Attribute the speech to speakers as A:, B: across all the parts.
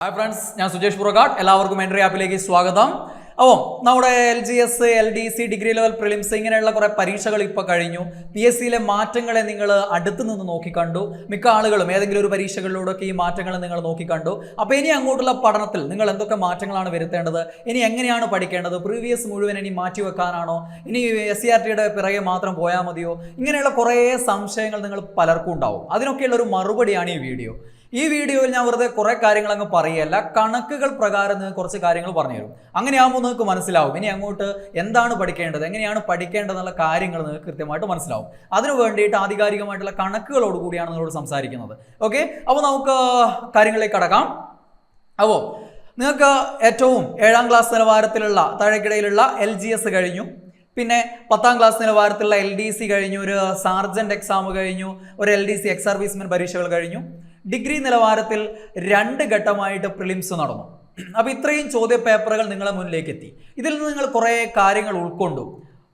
A: Hi friends, ഞാൻ സുജേഷ് പുറകാട്. എല്ലാവർക്കും entry ആപ്പിലേക്ക് സ്വാഗതം. അപ്പോൾ നമ്മുടെ LGS, LDC, degree level prelims ഇങ്ങനെയുള്ള കുറേ പരീക്ഷകൾ ഇപ്പോൾ കഴിഞ്ഞു. PSCയിലെ മാറ്റങ്ങളെ നിങ്ങൾ അടുത്ത് നിന്ന് നോക്കിക്കണ്ടു. മിക്ക ആളുകളും ഏതെങ്കിലും ഒരു പരീക്ഷകളിലൂടെയൊക്കെ ഈ മാറ്റങ്ങൾ നിങ്ങൾ നോക്കിക്കണ്ടു. അപ്പോൾ ഇനി അങ്ങോട്ടുള്ള പഠനത്തിൽ നിങ്ങൾ എന്തൊക്കെ മാറ്റങ്ങളാണ് വരുത്തേണ്ടത്, ഇനി എങ്ങനെയാണ് പഠിക്കേണ്ടത്, പ്രീവിയസ് മുഴുവൻ ഇനി മാറ്റി വെക്കാനാണോ, ഇനി SCRTയുടെ പിറകെ മാത്രം പോയാൽ മതിയോ, ഇങ്ങനെയുള്ള കുറേ സംശയങ്ങൾ നിങ്ങൾ പലർക്കും ഉണ്ടാവും. അതിനൊക്കെയുള്ള ഒരു മറുപടിയാണ് ഈ വീഡിയോ. ഈ വീഡിയോയിൽ ഞാൻ വെറുതെ കുറേ കാര്യങ്ങൾ അങ്ങ് പറയുകയല്ല, കണക്കുകൾ പ്രകാരം നിങ്ങൾക്ക് കുറച്ച് കാര്യങ്ങൾ പറഞ്ഞുതരും. അങ്ങനെയാകുമ്പോൾ നിങ്ങൾക്ക് മനസ്സിലാവും ഇനി അങ്ങോട്ട് എന്താണ് പഠിക്കേണ്ടത്, എങ്ങനെയാണ് പഠിക്കേണ്ടതെന്നുള്ള കാര്യങ്ങൾ നിങ്ങൾക്ക് കൃത്യമായിട്ട് മനസ്സിലാവും. അതിനു വേണ്ടിയിട്ട് ആധികാരികമായിട്ടുള്ള കണക്കുകളോട് കൂടിയാണ് നിങ്ങളോട് സംസാരിക്കുന്നത്. ഓക്കെ, അപ്പോൾ നമുക്ക് കാര്യങ്ങളിലേക്ക് കടക്കാം. അപ്പോൾ നിങ്ങൾക്ക് ഏറ്റവും 7ാം ക്ലാസ് നിലവാരത്തിലുള്ള താഴേക്കിടയിലുള്ള LGS കഴിഞ്ഞു, പിന്നെ 10ാം ക്ലാസ് നിലവാരത്തിലുള്ള LDC കഴിഞ്ഞു, ഒരു സാർജന്റ് എക്സാം കഴിഞ്ഞു, ഒരു LDC എക്സ് സർവീസ്മെൻ പരീക്ഷകൾ കഴിഞ്ഞു. ഡിഗ്രി നിലവാരത്തിൽ 2 ഘട്ടമായിട്ട് പ്രിലിംസ് നടന്നു. അപ്പോൾ ഇത്രയും ചോദ്യ പേപ്പറുകൾ നിങ്ങളെ മുന്നിലേക്ക് എത്തി. ഇതിൽ നിന്ന് നിങ്ങൾ കുറേ കാര്യങ്ങൾ ഉൾക്കൊണ്ടു.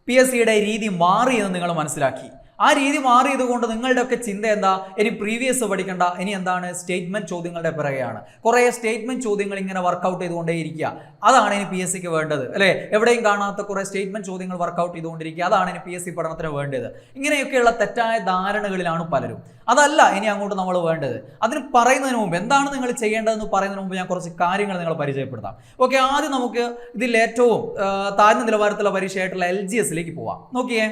A: PSCയുടെ രീതി മാറിയെന്ന് നിങ്ങൾ മനസ്സിലാക്കി. ആ രീതി മാറിയത് കൊണ്ട് നിങ്ങളുടെയൊക്കെ ചിന്ത എന്താ, ഇനി പ്രീവിയസ് പഠിക്കണ്ട, ഇനി എന്താണ് സ്റ്റേറ്റ്മെന്റ് ചോദ്യങ്ങളുടെ പിറകെയാണ്. കുറേ സ്റ്റേറ്റ്മെന്റ് ചോദ്യങ്ങൾ ഇങ്ങനെ വർക്കൗട്ട് ചെയ്തുകൊണ്ടേയിരിക്കുക. അതാണ് ഇനി PSCക്ക് വേണ്ടത്, അല്ലേ? എവിടെയും കാണാത്ത കുറേ സ്റ്റേറ്റ്മെന്റ് ചോദ്യങ്ങൾ വർക്കൗട്ട് ചെയ്തുകൊണ്ടിരിക്കുക. അതാണ് ഇനി PSC പഠനത്തിന് വേണ്ടത്. ഇങ്ങനെയൊക്കെയുള്ള തെറ്റായ ധാരണകളിലാണ് പലരും. അതല്ല ഇനി അങ്ങോട്ട് നമ്മൾ വേണ്ടത്. അതിന് പറയുന്നതിന് മുമ്പ്, എന്താണ് നിങ്ങൾ ചെയ്യേണ്ടതെന്ന് പറയുന്നതിന് മുമ്പ് ഞാൻ കുറച്ച് കാര്യങ്ങൾ നിങ്ങളെ പരിചയപ്പെടുത്താം. ഓക്കെ, ആദ്യം നമുക്ക് ഇതിൽ ഏറ്റവും താഴ്ന്ന നിലവാരത്തിലുള്ള പരീക്ഷയായിട്ടുള്ള LGSലേക്ക് പോവാം. നോക്കിയേ,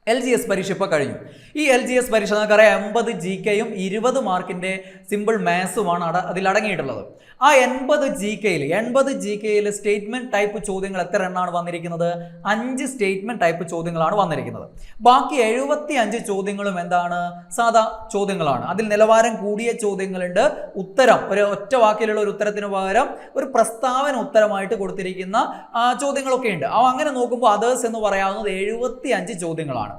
A: LGS പരീക്ഷ ഇപ്പോൾ കഴിഞ്ഞു. ഈ LGS പരീക്ഷ നമുക്കറിയാം 80 GKയും 20 മാർക്കിൻ്റെ സിമ്പിൾ മാത്സുമാണ് അതിൽ അടങ്ങിയിട്ടുള്ളത്. ആ 80 GKയിൽ സ്റ്റേറ്റ്മെന്റ് ടൈപ്പ് ചോദ്യങ്ങൾ എത്ര എണ്ണമാണ് വന്നിരിക്കുന്നത്? 5 സ്റ്റേറ്റ്മെന്റ് ടൈപ്പ് ചോദ്യങ്ങളാണ് വന്നിരിക്കുന്നത്. ബാക്കി 75 ചോദ്യങ്ങളും എന്താണ്? സാധാ ചോദ്യങ്ങളാണ്. അതിൽ നിലവാരം കൂടിയ ചോദ്യങ്ങളുണ്ട്. ഉത്തരം ഒരു ഒറ്റ വാക്കിലുള്ള ഒരു ഉത്തരത്തിന് പകരം ഒരു പ്രസ്താവന ഉത്തരമായിട്ട് കൊടുത്തിരിക്കുന്ന ചോദ്യങ്ങളൊക്കെ ഉണ്ട്. അങ്ങനെ നോക്കുമ്പോൾ അതേഴ്സ് എന്ന് പറയാവുന്നത് 75 ചോദ്യങ്ങളാണ്.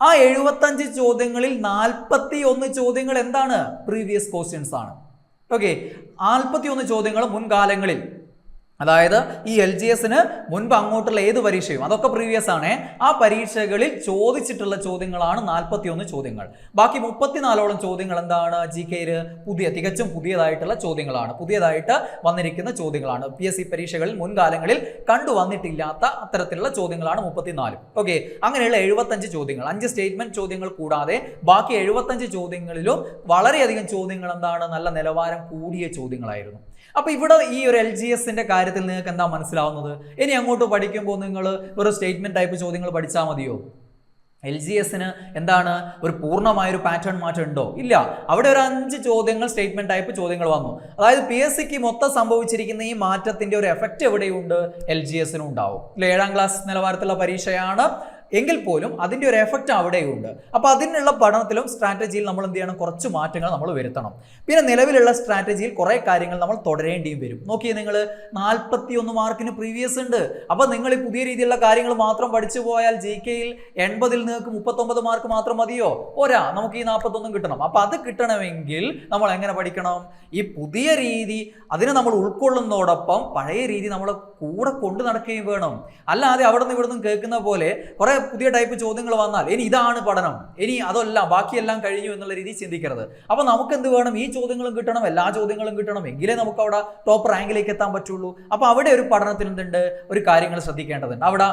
A: ആ 75 ചോദ്യങ്ങളിൽ 41 ചോദ്യങ്ങൾ എന്താണ്? പ്രീവിയസ് ക്വസ്റ്റ്യൻസ് ആണ്. ഓക്കെ, 41 ചോദ്യങ്ങൾ മുൻകാലങ്ങളിൽ, അതായത് ഈ LGSന് മുൻപ് അങ്ങോട്ടുള്ള ഏത് പരീക്ഷയും അതൊക്കെ പ്രീവിയസ് ആണ്. ആ പരീക്ഷകളിൽ ചോദിച്ചിട്ടുള്ള ചോദ്യങ്ങളാണ് 41 ചോദ്യങ്ങൾ. ബാക്കി 34ഓളം ചോദ്യങ്ങൾ എന്താണ്? GKയിൽ തികച്ചും പുതിയതായിട്ടുള്ള ചോദ്യങ്ങളാണ്, പുതിയതായിട്ട് വന്നിരിക്കുന്ന ചോദ്യങ്ങളാണ്. PSC പരീക്ഷകളിൽ മുൻകാലങ്ങളിൽ കണ്ടുവന്നിട്ടില്ലാത്ത അത്തരത്തിലുള്ള ചോദ്യങ്ങളാണ് 34. ഓക്കെ, അങ്ങനെയുള്ള 75 ചോദ്യങ്ങൾ, 5 സ്റ്റേറ്റ്മെന്റ് ചോദ്യങ്ങൾ കൂടാതെ ബാക്കി 75 ചോദ്യങ്ങളിലും വളരെയധികം ചോദ്യങ്ങൾ എന്താണ്? നല്ല നിലവാരം കൂടിയ ചോദ്യങ്ങളായിരുന്നു. അപ്പോൾ ഇവിടെ ഈ ഒരു LGSന്റെ കാര്യത്തിൽ നിങ്ങൾക്ക് എന്താ മനസ്സിലാവുന്നത്? ഇനി അങ്ങോട്ട് പഠിക്കുമ്പോൾ നിങ്ങൾ ഒരു സ്റ്റേറ്റ്മെന്റ് ടൈപ്പ് ചോദ്യങ്ങൾ പഠിച്ചാൽ മതിയോ? LGSന് എന്താണ് ഒരു പൂർണ്ണമായൊരു പാറ്റേൺ മാറ്റം ഉണ്ടോ? ഇല്ല. അവിടെ ഒരു 5 ചോദ്യങ്ങൾ സ്റ്റേറ്റ്മെന്റ് ടൈപ്പ് ചോദ്യങ്ങൾ വന്നു. അതായത് PSCക്ക് മൊത്തം സംഭവിച്ചിരിക്കുന്ന ഈ മാറ്റത്തിന്റെ ഒരു എഫക്റ്റ് എവിടെയുണ്ട്? LGSനും ഉണ്ടാവും. 7ാം ക്ലാസ് നിലവാരത്തിലുള്ള പരീക്ഷയാണ് എങ്കിൽ പോലും അതിൻ്റെ ഒരു എഫക്റ്റ് അവിടെയുണ്ട്. അപ്പോൾ അതിനുള്ള പഠനത്തിലും സ്ട്രാറ്റജിയിൽ നമ്മൾ എന്ത് ചെയ്യണം? കുറച്ച് മാറ്റങ്ങൾ നമ്മൾ വരുത്തണം. പിന്നെ നിലവിലുള്ള സ്ട്രാറ്റജിയിൽ കുറേ കാര്യങ്ങൾ നമ്മൾ തുടരേണ്ടിയും വരും. നോക്കിയേ, നിങ്ങൾ 41 മാർക്കിന് പ്രീവിയസ് ഉണ്ട്. അപ്പോൾ നിങ്ങൾ ഈ പുതിയ രീതിയിലുള്ള കാര്യങ്ങൾ മാത്രം പഠിച്ചു പോയാൽ GKയിൽ 80ൽ നിങ്ങൾക്ക് 39 മാർക്ക് മാത്രം മതിയോ? പോരാ, നമുക്ക് ഈ 41 കിട്ടണം. അപ്പോൾ അത് കിട്ടണമെങ്കിൽ നമ്മൾ എങ്ങനെ പഠിക്കണം? ഈ പുതിയ രീതി അതിനെ നമ്മൾ ഉൾക്കൊള്ളുന്നതോടൊപ്പം പഴയ രീതി നമ്മൾ കൂടെ കൊണ്ടു നടക്കുകയും വേണം. അല്ലാതെ അവിടെ നിന്ന് ഇവിടെ നിന്ന് കേൾക്കുന്ന പോലെ കുറേ പുതിയ ടൈപ്പ് ചോദ്യങ്ങൾ വന്നാൽ ഇനി ഇതാണ് പഠനം, ഇനി അതല്ല ബാക്കിയെല്ലാം കഴിഞ്ഞു എന്നുള്ള രീതി ചിന്തിക്കരുത്. അപ്പോൾ നമുക്ക് എന്ത് വേണം? ഈ ചോദ്യങ്ങളും കിട്ടണം, എല്ലാ ചോദ്യങ്ങളും കിട്ടണം, എങ്കിലേ നമുക്ക് അവിടെ ടോപ്പ് റാങ്കിലേക്ക് എത്താൻ പറ്റുള്ളൂ. അപ്പോൾ അവിടെ ഒരു പഠനത്തിന് എന്തുണ്ട്? ഒരു കാര്യങ്ങൾ ശ്രദ്ധിക്കേണ്ടതുണ്ട്. അവിടെ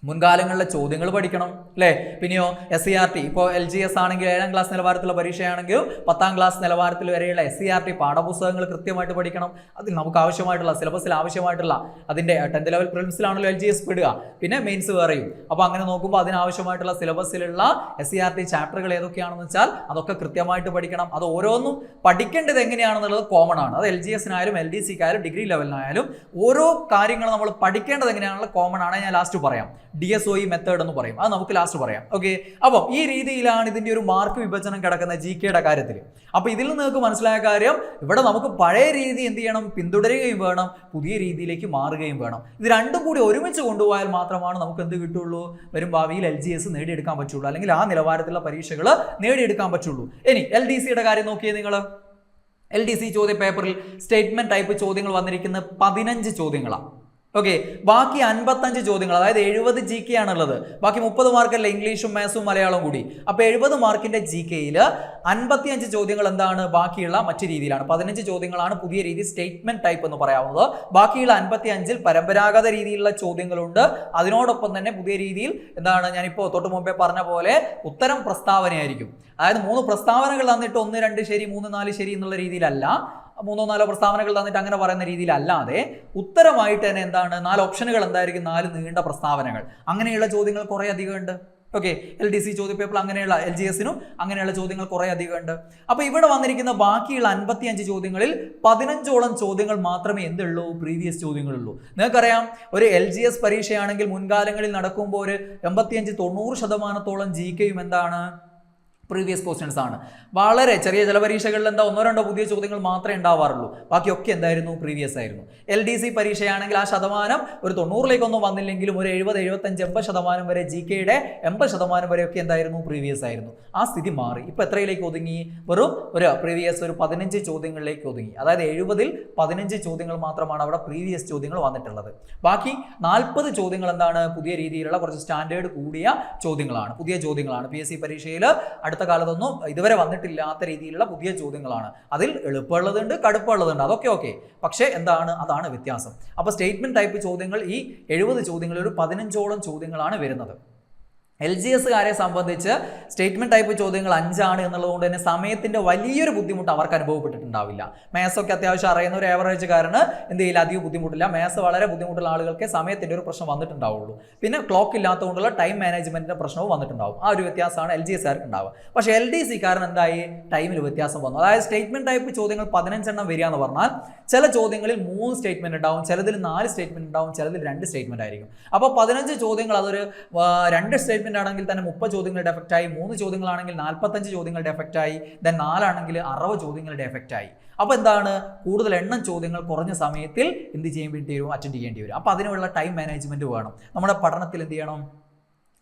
A: മുൻകാലങ്ങളിലെ ചോദ്യങ്ങൾ പഠിക്കണം, അല്ലേ? പിന്നെയോ SCRT, ഇപ്പോൾ LGS ആണെങ്കിൽ 7ാം ക്ലാസ് നിലവാരത്തിലുള്ള പരീക്ഷയാണെങ്കിലും 10ാം ക്ലാസ് നിലവാരത്തിൽ വരെയുള്ള SCRT പാഠപുസ്തകങ്ങൾ കൃത്യമായിട്ട് പഠിക്കണം. അതിൽ നമുക്ക് ആവശ്യമായിട്ടുള്ള സിലബസിൽ ആവശ്യമായിട്ടുള്ള അതിൻ്റെ 10th ലെവൽ പ്രിലിംസിലാണല്ലോ LGS പെടുക, പിന്നെ മെയിൻസ് വേറെയും. അപ്പോൾ അങ്ങനെ നോക്കുമ്പോൾ അതിനാവശ്യമായിട്ടുള്ള സിലബസിലുള്ള SCRT ചാപ്റ്ററുകൾ ഏതൊക്കെയാണെന്ന് വെച്ചാൽ അതൊക്കെ കൃത്യമായിട്ട് പഠിക്കണം. അത് ഓരോന്നും പഠിക്കേണ്ടത് എങ്ങനെയാണെന്നുള്ളത് കോമൺ ആണ്. അത് LGSനായാലും LDCക്കായാലും ഡിഗ്രി ലെവലിനായാലും ഓരോ കാര്യങ്ങൾ നമ്മൾ പഠിക്കേണ്ടത് എങ്ങനെയാണെന്നുള്ള കോമൺ ആണ്. ഞാൻ ലാസ്റ്റ് പറയാം. DSOE മെത്തേഡ് എന്ന് പറയും, അത് നമുക്ക് ലാസ്റ്റ് പറയാം. ഓക്കെ, അപ്പം ഈ രീതിയിലാണ് ഇതിൻ്റെ ഒരു മാർക്ക് വിഭജനം കിടക്കുന്ന GKയുടെ കാര്യത്തിൽ. അപ്പോൾ ഇതിൽ നിങ്ങൾക്ക് മനസ്സിലായ കാര്യം, ഇവിടെ നമുക്ക് പഴയ രീതി എന്ത് ചെയ്യണം? പിന്തുടരുകയും വേണം, പുതിയ രീതിയിലേക്ക് മാറുകയും വേണം. ഇത് രണ്ടും കൂടി ഒരുമിച്ച് കൊണ്ടുപോയാൽ മാത്രമാണ് നമുക്ക് എന്ത് കിട്ടുള്ളൂ? വരും ഭാവിയിൽ LGS നേടിയെടുക്കാൻ പറ്റുള്ളൂ, അല്ലെങ്കിൽ ആ നിലവാരത്തിലുള്ള പരീക്ഷകൾ നേടിയെടുക്കാൻ പറ്റുള്ളൂ. ഇനി LDCയുടെ കാര്യം നോക്കിയേ നിങ്ങൾ. LDC ചോദ്യ പേപ്പറിൽ സ്റ്റേറ്റ്മെന്റ് ടൈപ്പ് ചോദ്യങ്ങൾ വന്നിരിക്കുന്നത് 15 ചോദ്യങ്ങളാണ്. ഓക്കെ, ബാക്കി 55 ചോദ്യങ്ങൾ, അതായത് 70 GK ആണുള്ളത്. ബാക്കി 30 മാർക്കല്ലേ ഇംഗ്ലീഷും മാത്സും മലയാളവും കൂടി. അപ്പോൾ 70 മാർക്കിന്റെ GKയിൽ 55 ചോദ്യങ്ങൾ എന്താണ് ബാക്കിയുള്ള മറ്റു രീതിയിലാണ്. 15 ചോദ്യങ്ങളാണ് പുതിയ രീതി സ്റ്റേറ്റ്മെന്റ് ടൈപ്പ് എന്ന് പറയാവുന്നത്. ബാക്കിയുള്ള 55-ൽ പരമ്പരാഗത രീതിയിലുള്ള ചോദ്യങ്ങളുണ്ട്. അതിനോടൊപ്പം തന്നെ പുതിയ രീതിയിൽ എന്താണ്, ഞാനിപ്പോൾ തൊട്ട് മുമ്പേ പറഞ്ഞ പോലെ ഉത്തരം പ്രസ്താവനയായിരിക്കും. അതായത് 3 പ്രസ്താവനകൾ തന്നിട്ട് 1, 2 ശരി 3, 4 ശരി എന്നുള്ള രീതിയിലല്ല, 3, 4 പ്രസ്താവനകൾ തന്നിട്ട് അങ്ങനെ പറയുന്ന രീതിയിലല്ലാതെ ഉത്തരമായിട്ട് തന്നെ എന്താണ് 4 ഓപ്ഷനുകൾ എന്തായിരിക്കും, 4 നീണ്ട പ്രസ്താവനകൾ. അങ്ങനെയുള്ള ചോദ്യങ്ങൾ കുറേ അധികം ഉണ്ട്. ഓക്കെ, LDC ചോദ്യപേപ്പർ അങ്ങനെയുള്ള LGS-നും അങ്ങനെയുള്ള ചോദ്യങ്ങൾ കുറേ അധികം ഉണ്ട്. അപ്പോൾ ഇവിടെ വന്നിരിക്കുന്ന ബാക്കിയുള്ള 55 ചോദ്യങ്ങളിൽ 15ഓളം ചോദ്യങ്ങൾ മാത്രമേ എന്തുള്ളൂ, പ്രീവിയസ് ചോദ്യങ്ങളുള്ളൂ. നിങ്ങൾക്കറിയാം, ഒരു LGS പരീക്ഷയാണെങ്കിൽ മുൻകാലങ്ങളിൽ നടക്കുമ്പോൾ ഒരു 85-90% GK-യും എന്താണ്, പ്രീവിയസ് ക്വസ്റ്റ്യൻസ് ആണ്. വളരെ ചെറിയ ചില പരീക്ഷകളിൽ എന്താ 1-2 പുതിയ ചോദ്യങ്ങൾ മാത്രമേ ഉണ്ടാവാറുള്ളൂ. ബാക്കിയൊക്കെ എന്തായിരുന്നു, പ്രീവിയസ് ആയിരുന്നു. LDC പരീക്ഷയാണെങ്കിൽ ആ ശതമാനം ഒരു 90-ലേക്കൊന്നും വന്നില്ലെങ്കിലും ഒരു 70, 75, 80% വരെ GK-യുടെ 80% വരെയൊക്കെ എന്തായിരുന്നു, പ്രീവിയസ് ആയിരുന്നു. ആ സ്ഥിതി മാറി. ഇപ്പോൾ എത്രയിലേക്ക് ഒതുങ്ങി, വെറും ഒരു പ്രീവിയസ് ഒരു 15 ചോദ്യങ്ങളിലേക്ക് ഒതുങ്ങി. അതായത് 70-ൽ 15 ചോദ്യങ്ങൾ മാത്രമാണ് അവിടെ പ്രീവിയസ് ചോദ്യങ്ങൾ വന്നിട്ടുള്ളത്. ബാക്കി 40 ചോദ്യങ്ങൾ എന്താണ്, പുതിയ രീതിയിലുള്ള കുറച്ച് സ്റ്റാൻഡേർഡ് കൂടിയ ചോദ്യങ്ങളാണ്, പുതിയ ചോദ്യങ്ങളാണ്. PSC പരീക്ഷയിൽ അടുത്ത കാലത്തൊന്നും ഇതുവരെ വന്നിട്ടില്ലാത്ത രീതിയിലുള്ള പുതിയ ചോദ്യങ്ങളാണ്. അതിൽ എളുപ്പമുള്ളതുണ്ട്, കടുപ്പമുള്ളതുണ്ട്, അതൊക്കെ ഓക്കെ. പക്ഷേ എന്താണ്, അതാണ് വ്യത്യാസം. അപ്പോൾ സ്റ്റേറ്റ്മെന്റ് ടൈപ്പ് ചോദ്യങ്ങൾ ഈ 70 ചോദ്യങ്ങളിൽ ഒരു 15ഓളം ചോദ്യങ്ങളാണ് വരുന്നത്. LGS-കാരെ സംബന്ധിച്ച് സ്റ്റേറ്റ്മെന്റ് ടൈപ്പ് ചോദ്യങ്ങൾ 5 ആണ് എന്നുള്ളതുകൊണ്ട് തന്നെ സമയത്തിന്റെ വലിയൊരു ബുദ്ധിമുട്ട് അവർക്ക് അനുഭവപ്പെട്ടിട്ടുണ്ടാവില്ല. മാത്സ് ഒക്കെ അത്യാവശ്യം അറിയുന്ന ഒരു ആവറേജുകാരന് എന്ത് ചെയ്യില്ല, അധികം ബുദ്ധിമുട്ടില്ല. മാത്സ് വളരെ ബുദ്ധിമുട്ടുള്ള ആളുകൾക്ക് സമയത്തിന്റെ ഒരു പ്രശ്നം വന്നിട്ടുണ്ടാവുള്ളൂ. പിന്നെ ക്ലോക്ക് ഇല്ലാത്തതുകൊണ്ടുള്ള ടൈം മാനേജ്മെന്റിന്റെ പ്രശ്നവും വന്നിട്ടുണ്ടാവും. ആ ഒരു വ്യത്യാസമാണ് LGS-കാർക്ക് ഉണ്ടാവുക. പക്ഷേ LDC-കാരൻ എന്തായി, ടൈമിൽ വ്യത്യാസം വന്നു. അതായത് സ്റ്റേറ്റ്മെന്റ് ടൈപ്പ് ചോദ്യങ്ങൾ 15 എണ്ണം വരിക എന്ന് പറഞ്ഞാൽ ചില ചോദ്യങ്ങളിൽ 3 സ്റ്റേറ്റ്മെന്റ് ഉണ്ടാവും, ചിലതിൽ 4 സ്റ്റേറ്റ്മെന്റ് ഉണ്ടാവും, ചിലതിൽ 2 സ്റ്റേറ്റ്മെന്റ് ആയിരിക്കും. അപ്പോൾ 15 ചോദ്യങ്ങൾ അതൊരു 2 സ്റ്റേറ്റ്മെന്റ് ആണെങ്കിൽ തന്നെ 30 ചോദ്യങ്ങളുടെ എഫക്റ്റ് ആയി, 3 ചോദ്യങ്ങളാണെങ്കിൽ 45 ചോദ്യങ്ങളുടെ എഫക്റ്റ് ആയി, ദെൻ 4 ആണെങ്കിൽ 60 ചോദ്യങ്ങളുടെ എഫക്റ്റ് ആയി. അപ്പോൾ എന്താണ്, കൂടുതൽ എണ്ണം ചോദ്യങ്ങൾ കുറഞ്ഞ സമയത്തിൽ എന്ത് ചെയ്യാൻ വേണ്ടി വരും, അറ്റൻഡ് ചെയ്യേണ്ടി വരും. അപ്പോൾ അതിനുള്ള ടൈം മാനേജ്മെന്റ് വേണം. നമ്മുടെ പഠനത്തിൽ എന്ത് ചെയ്യണം,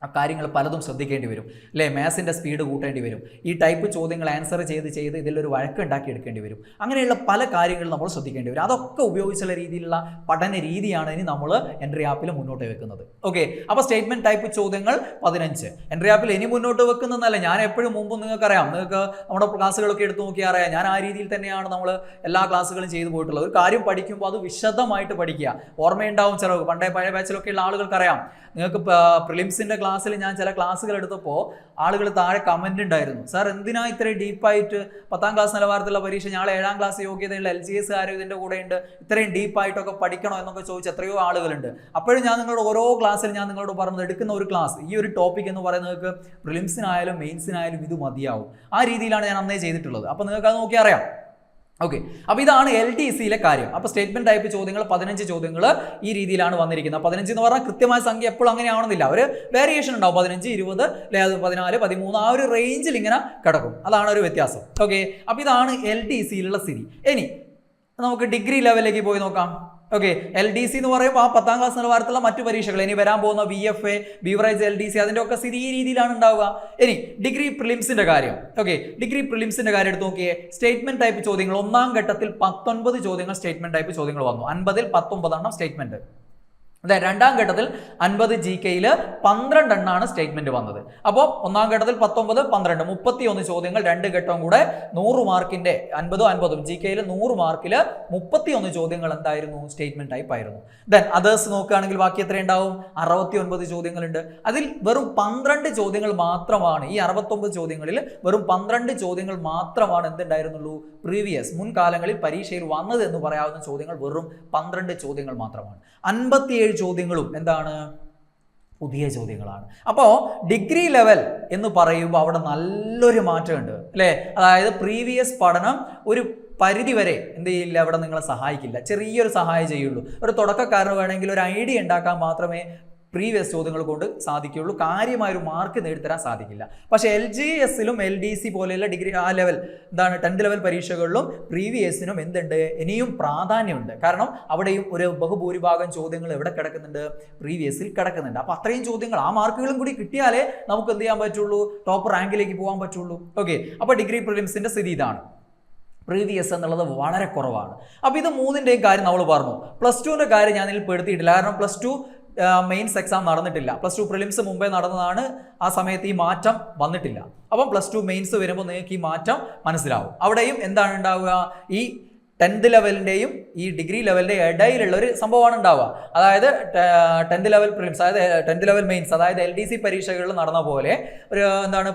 A: ആ കാര്യങ്ങൾ പലതും ശ്രദ്ധിക്കേണ്ടി വരും അല്ലേ. മാത്സിൻ്റെ സ്പീഡ് കൂട്ടേണ്ടി വരും. ഈ ടൈപ്പ് ചോദ്യങ്ങൾ ആൻസർ ചെയ്ത് ഇതിലൊരു വഴക്ക് ഉണ്ടാക്കി എടുക്കേണ്ടി വരും. അങ്ങനെയുള്ള പല കാര്യങ്ങളും നമ്മൾ ശ്രദ്ധിക്കേണ്ടി വരും. അതൊക്കെ ഉപയോഗിച്ചുള്ള രീതിയിലുള്ള പഠന രീതിയാണ് ഇനി നമ്മൾ എൻട്രി ആപ്പിൽ മുന്നോട്ട് വെക്കുന്നത്. ഓക്കെ, അപ്പോൾ സ്റ്റേറ്റ്മെന്റ് ടൈപ്പ് ചോദ്യങ്ങൾ 15 എൻട്രി ആപ്പിൽ ഇനി മുന്നോട്ട് വെക്കുന്നതല്ല. ഞാൻ എപ്പോഴും മുമ്പ് നിങ്ങൾക്കറിയാം, നിങ്ങൾക്ക് നമ്മുടെ ക്ലാസ്സുകളൊക്കെ എടുത്തു നോക്കിയാൽ അറിയാം, ഞാൻ ആ രീതിയിൽ തന്നെയാണ് നമ്മൾ എല്ലാ ക്ലാസ്സുകളും ചെയ്തു പോയിട്ടുള്ളത്. ഒരു കാര്യം പഠിക്കുമ്പോൾ അത് വിശദമായിട്ട് പഠിക്കുക. ഓർമ്മയുണ്ടാവും ചിലവ്, പണ്ടേ പഴയ ബാച്ചിലൊക്കെ ഉള്ള ആളുകൾക്കറിയാം. നിങ്ങൾക്ക് പ്രിലിംസിൻ്റെ ക്ലാസ്സിൽ ഞാൻ ചില ക്ലാസ്സുകൾ എടുത്തപ്പോൾ ആളുകൾ താഴെ കമൻ്റ് ഉണ്ടായിരുന്നു, സാർ എന്തിനാ ഇത്രയും ഡീപ്പായിട്ട് 10ാം ക്ലാസ് നിലവാരത്തിലുള്ള പരീക്ഷ, ഞങ്ങൾ 7ാം ക്ലാസ് യോഗ്യതയുള്ള LGS-കാരും ഇതിൻ്റെ കൂടെ ഉണ്ട്, ഇത്രയും ഡീപ്പായിട്ടൊക്കെ പഠിക്കണോ എന്നൊക്കെ ചോദിച്ച് എത്രയോ ആളുകളുണ്ട്. അപ്പോഴും ഞാൻ നിങ്ങളോട് ഓരോ ക്ലാസ്സിൽ ഞാൻ നിങ്ങളോട് പറഞ്ഞത്, എടുക്കുന്ന ഒരു ക്ലാസ് ഈ ഒരു ടോപ്പിക് എന്ന് പറയുന്നത് നിങ്ങൾക്ക് പ്രിലിംസിനായാലും മെയിൻസിനായാലും ഇത് മതിയാവും. ആ രീതിയിലാണ് ഞാൻ അന്നേ ചെയ്തിട്ടുള്ളത്. അപ്പോൾ നിങ്ങൾക്ക് അത് നോക്കിയാൽ അറിയാം. ഓക്കെ, അപ്പോൾ ഇതാണ് LDC-ലെ കാര്യം. അപ്പോൾ സ്റ്റേറ്റ്മെന്റ് ടൈപ്പ് ചോദ്യങ്ങൾ 15 ചോദ്യങ്ങൾ ഈ രീതിയിലാണ് വന്നിരിക്കുന്നത്. 15 എന്ന് പറഞ്ഞാൽ കൃത്യമായ സംഖ്യ എപ്പോഴും അങ്ങനെ ആവണമെന്നില്ല, ഒരു വേരിയേഷൻ ഉണ്ടാവും. 15, 20, 14, 13 ആ ഒരു റേഞ്ചിൽ ഇങ്ങനെ കിടക്കും. അതാണ് ഒരു വ്യത്യാസം. ഓക്കെ, അപ്പോൾ ഇതാണ് LDC-യിലുള്ള സ്ഥിതി. ഇനി നമുക്ക് ഡിഗ്രി ലെവലിലേക്ക് പോയി നോക്കാം. ഓക്കെ, LDC എന്ന് പറയുമ്പോൾ ആ 10ാം ക്ലാസ് നിലവാരത്തിലുള്ള മറ്റു പരീക്ഷകൾ, ഇനി വരാൻ പോകുന്ന VFA, ബീവറേജ് LDC, അതിൻ്റെ ഒക്കെ സ്ഥിതി ഈ രീതിയിലാണ് ഉണ്ടാവുക. ഇനി ഡിഗ്രി പ്രിലിംസിന്റെ കാര്യം. ഓക്കെ, ഡിഗ്രി പ്രിലിംസിന്റെ കാര്യം എടുത്ത് നോക്കിയേ. സ്റ്റേറ്റ്മെന്റ് ടൈപ്പ് ചോദ്യങ്ങൾ 1ാം ഘട്ടത്തിൽ 19 ചോദ്യങ്ങൾ സ്റ്റേറ്റ്മെന്റ് ടൈപ്പ് ചോദ്യങ്ങൾ വന്നു. 50-ൽ 19 എണ്ണം സ്റ്റേറ്റ്മെന്റ്. അതെ, 2ാം ഘട്ടത്തിൽ 50 GK-യിൽ 12 എണ്ണമാണ് സ്റ്റേറ്റ്മെന്റ് വന്നത്. അപ്പോൾ 1ാം ഘട്ടത്തിൽ 19, 12, 31 ചോദ്യങ്ങൾ 2 ഘട്ടവും കൂടെ 100 മാർക്കിന്റെ 50 GK-യിൽ 100 മാർക്കിൽ 31 ചോദ്യങ്ങൾ എന്തായിരുന്നു, സ്റ്റേറ്റ്മെന്റ് ടൈപ്പ് ആയിരുന്നു. ദെൻ അതേഴ്സ് നോക്കുകയാണെങ്കിൽ ബാക്കി എത്ര ഉണ്ടാവും, 69 ചോദ്യങ്ങളുണ്ട്. അതിൽ വെറും 12 ചോദ്യങ്ങൾ മാത്രമാണ്, ഈ 69 ചോദ്യങ്ങളിൽ വെറും 12 ചോദ്യങ്ങൾ മാത്രമാണ് എന്തുണ്ടായിരുന്നുള്ളൂ, പ്രീവിയസ് മുൻകാലങ്ങളിൽ പരീക്ഷയിൽ വന്നത് എന്ന് പറയാവുന്ന ചോദ്യങ്ങൾ വെറും 12 ചോദ്യങ്ങൾ മാത്രമാണ്. 57 ചോദ്യങ്ങളും എന്താണ്, പുതിയ ചോദ്യങ്ങളാണ്. അപ്പോൾ ഡിഗ്രി ലെവൽ എന്ന് പറയുമ്പോൾ അവിടെ നല്ലൊരു മാറ്റമുണ്ട് അല്ലേ. അതായത് പ്രീവിയസ് പഠനം ഒരു പരിധി വരെ എന്ത് ചെയ്യില്ല, അവിടെ നിങ്ങളെ സഹായിക്കില്ല, ചെറിയൊരു സഹായം ചെയ്യുള്ളൂ. ഒരു തുടക്കക്കാരന് വേണമെങ്കിൽ ഒരു ഐഡിയ ഉണ്ടാക്കാൻ മാത്രമേ പ്രീവിയസ് ചോദ്യങ്ങൾ കൊണ്ട് സാധിക്കുകയുള്ളൂ. കാര്യമായൊരു മാർക്ക് നേടിത്തരാൻ സാധിക്കില്ല. പക്ഷേ LGS-ലും LDC പോലെയുള്ള ഡിഗ്രി ആ ലെവൽ എന്താണ് 10th ലെവൽ പരീക്ഷകളിലും പ്രീവിയസിനും എന്തുണ്ട്, ഇനിയും പ്രാധാന്യമുണ്ട്. കാരണം അവിടെയും ഒരു ബഹുഭൂരിഭാഗം ചോദ്യങ്ങൾ എവിടെ കിടക്കുന്നുണ്ട്, പ്രീവിയസിൽ കിടക്കുന്നുണ്ട്. അപ്പോൾ അത്രയും ചോദ്യങ്ങൾ ആ മാർക്കുകളും കൂടി കിട്ടിയാലേ നമുക്ക് എന്ത് ചെയ്യാൻ പറ്റുള്ളൂ, ടോപ്പ് റാങ്കിലേക്ക് പോകാൻ പറ്റുള്ളൂ. ഓക്കെ, അപ്പോൾ ഡിഗ്രി പ്രിലിംസിന്റെ സ്ഥിതി ഇതാണ്. പ്രീവിയസ് എന്നുള്ളത് വളരെ കുറവാണ്. അപ്പോൾ ഇത് മൂന്നിൻ്റെയും കാര്യം നമ്മൾ പറഞ്ഞു. പ്ലസ് ടുവിൻ്റെ കാര്യം ഞാൻ ഇതിൽ പെടുത്തിയിട്ടില്ല, കാരണം പ്ലസ് ടു മെയിൻസ് എക്സാം നടന്നിട്ടില്ല. പ്ലസ് ടു പ്രിലിംസ് മുമ്പേ നടന്നതാണ്, ആ സമയത്ത് ഈ മാറ്റം വന്നിട്ടില്ല. അപ്പം പ്ലസ് ടു മെയിൻസ് വരുമ്പോൾ നിങ്ങൾക്ക് ഈ മാറ്റം മനസ്സിലാവും. അവിടെയും എന്താണ് ഉണ്ടാവുക, ഈ 10th ലെവലിൻ്റെയും ഈ ഡിഗ്രി ലെവലിൻ്റെ ഇടയിലുള്ള ഒരു സംഭവമാണ് ഉണ്ടാവുക. അതായത് 10th ലെവൽ പ്രിലിംസ്, അതായത് 10th ലെവൽ മെയിൻസ്, അതായത് LDC പരീക്ഷകളിൽ നടന്ന പോലെ ഒരു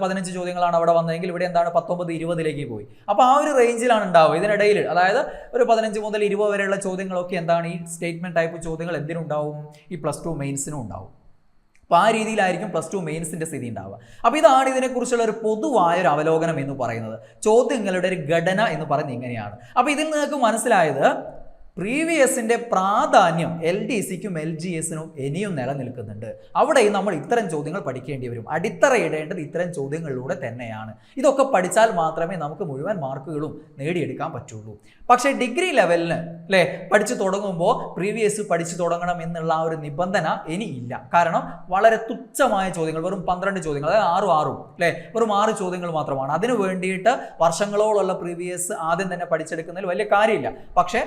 A: 15 ചോദ്യങ്ങളാണ് അവിടെ വന്നതെങ്കിൽ ഇവിടെ 19-20 പോയി. അപ്പോൾ ആ ഒരു റേഞ്ചിലാണ് ഉണ്ടാവുക. ഇതിനിടയിൽ അതായത് ഒരു 15 മുതൽ 20 വരെയുള്ള ചോദ്യങ്ങളൊക്കെ ഈ സ്റ്റേറ്റ്മെന്റ് ടൈപ്പ് ചോദ്യങ്ങൾ എന്തിനുണ്ടാവും, ഈ പ്ലസ് ടു മെയിൻസിനും ഉണ്ടാവും. അപ്പോൾ ആ രീതിയിലായിരിക്കും പ്ലസ് ടു മെയിൻസിൻ്റെ സ്ഥിതി ഉണ്ടാവുക. അപ്പോൾ ഇതാണ് ഇതിനെക്കുറിച്ചുള്ള ഒരു പൊതുവായൊരു അവലോകനം എന്ന് പറയുന്നത്. ചോദ്യങ്ങളുടെ ഒരു ഘടന എന്ന് പറയുന്നത് ഇങ്ങനെയാണ്. അപ്പോൾ ഇതിൽ നിങ്ങൾക്ക് മനസ്സിലായത് പ്രീവിയസിൻ്റെ പ്രാധാന്യം LDCക്കും LGSനും ഇനിയും നിലനിൽക്കുന്നുണ്ട്. അവിടെയും നമ്മൾ ഇത്തരം ചോദ്യങ്ങൾ പഠിക്കേണ്ടി വരും. അടിത്തറയിടേണ്ടത് ഇത്തരം ചോദ്യങ്ങളിലൂടെ തന്നെയാണ്. ഇതൊക്കെ പഠിച്ചാൽ മാത്രമേ നമുക്ക് മുഴുവൻ മാർക്കുകളും നേടിയെടുക്കാൻ പറ്റുള്ളൂ. പക്ഷേ ഡിഗ്രി ലെവലിന് അല്ലേ പഠിച്ചു തുടങ്ങുമ്പോൾ പ്രീവിയസ് പഠിച്ചു തുടങ്ങണം എന്നുള്ള ആ ഒരു നിബന്ധന ഇനി ഇല്ല. കാരണം വളരെ തുച്ഛമായ ചോദ്യങ്ങൾ, വെറും 12 ചോദ്യങ്ങൾ, അതായത് 6 അല്ലേ, വെറും 6 ചോദ്യങ്ങൾ മാത്രമാണ്. അതിനു വേണ്ടിയിട്ട് വർഷങ്ങളോളമുള്ള പ്രീവിയസ് ആദ്യം തന്നെ പഠിച്ചെടുക്കുന്നതിൽ വലിയ കാര്യമില്ല. പക്ഷേ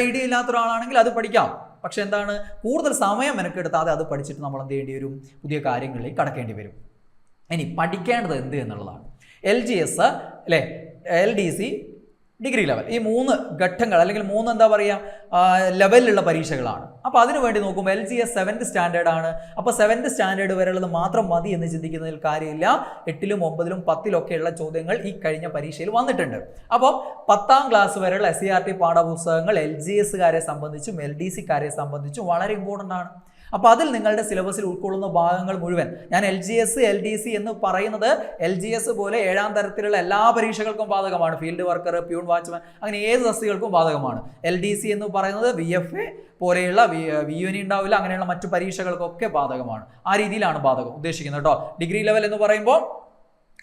A: ഐഡിയ ഇല്ലാത്ത ഒരാളാണെങ്കിൽ അത് പഠിക്കാം. പക്ഷെ എന്താണ്, കൂടുതൽ സമയം മെനക്കെടുത്താതെ അത് പഠിച്ചിട്ട് നമ്മൾ എന്ത് ചെയ്യേണ്ടി വരും, പുതിയ കാര്യങ്ങളിലേക്ക് കടക്കേണ്ടി വരും. ഇനി പഠിക്കേണ്ടത് എന്ത് എന്നുള്ളതാണ്. LGS അല്ലേ, LDC, ഡിഗ്രി ലെവൽ, ഈ 3 ഘട്ടങ്ങൾ അല്ലെങ്കിൽ 3 എന്താ പറയുക ലെവലിലുള്ള പരീക്ഷകളാണ്. അപ്പോൾ അതിനു വേണ്ടി നോക്കുമ്പോൾ LGS 7th സ്റ്റാൻഡേർഡ് ആണ്. അപ്പോൾ 7th സ്റ്റാൻഡേർഡ് വരെയുള്ളത് മാത്രം മതി എന്ന് ചിന്തിക്കുന്നതിൽ കാര്യമില്ല. 8ലും 9ലും 10ലൊക്കെയുള്ള ചോദ്യങ്ങൾ ഈ പരീക്ഷയിൽ വന്നിട്ടുണ്ട്. അപ്പോൾ 10ാം ക്ലാസ് വരെയുള്ള SCERT പാഠപുസ്തകങ്ങൾ LGSകാരെ സംബന്ധിച്ചും LDCക്കാരെ സംബന്ധിച്ചും വളരെ ഇമ്പോർട്ടൻ്റ് ആണ്. അപ്പോൾ അതിൽ നിങ്ങളുടെ സിലബസിൽ ഉൾക്കൊള്ളുന്ന ഭാഗങ്ങൾ മുഴുവൻ, ഞാൻ LGS LDC എന്ന് പറയുന്നത് LGS പോലെ 7ാം തരത്തിലുള്ള എല്ലാ പരീക്ഷകൾക്കും ബാധകമാണ്. ഫീൽഡ് വർക്കർ, പ്യൂൺ, വാച്ച്മാൻ, അങ്ങനെ ഏത് തസ്തികൾക്കും ബാധകമാണ്. LDC എന്ന് പറയുന്നത് VFA പോലെയുള്ള VUN ഉണ്ടാവില്ല, അങ്ങനെയുള്ള മറ്റു പരീക്ഷകൾക്കൊക്കെ ബാധകമാണ്. ആ രീതിയിലാണ് ബാധകം ഉദ്ദേശിക്കുന്നത് കേട്ടോ. ഡിഗ്രി ലെവൽ എന്ന് പറയുമ്പോൾ